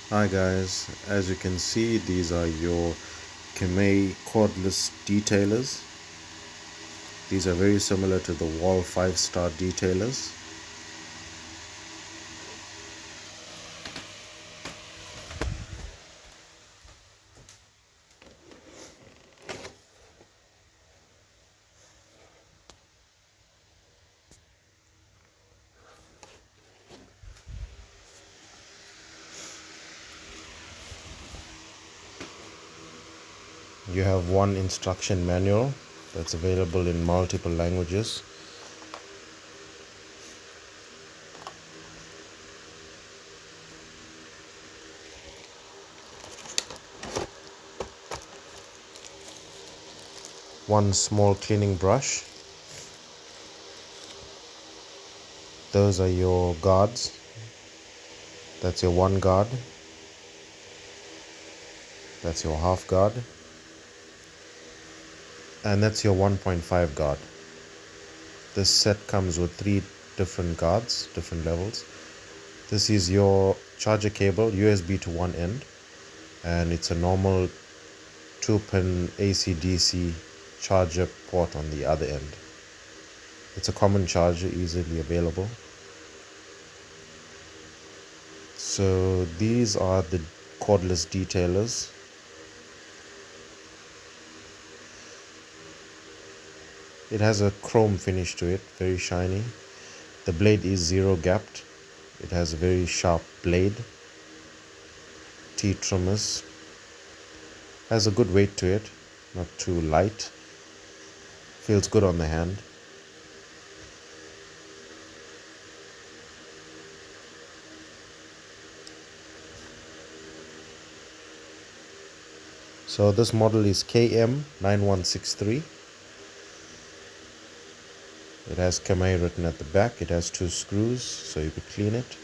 Hi guys, as you can see, these are your Kemei Cordless detailers. These are very similar to the Wall 5-star detailers. You have one instruction manual that's available in multiple languages. One small cleaning brush. Those are your guards. That's your one guard. That's your half guard. And that's your 1.5 guard. This set comes with 3 different guards, different levels. This is your charger cable, USB to one end, and it's a normal 2-pin AC/DC charger port on the other end. It's a common charger, easily available. So these are the cordless detailers. It has a chrome finish to it, very shiny. The blade is zero gapped. It has a very sharp blade. T-trimmers. Has a good weight to it, not too light. Feels good on the hand. So this model is KM9163. It has Kemei written at the back. It has 2 screws, so you could clean it.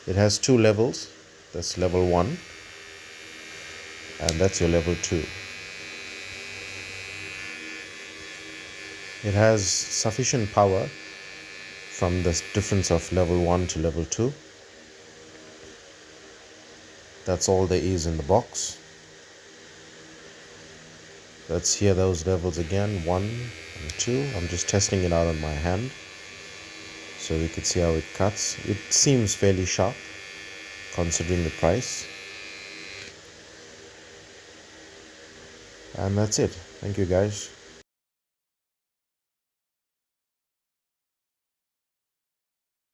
It has 2 levels. That's level 1, and that's your level 2. It has sufficient power from the difference of level 1 to level 2. That's all there is in the box. Let's hear those levels again, 1 and 2. I'm just testing it out on my hand so we could see how it cuts. It seems fairly sharp considering the price. And that's it. Thank you guys.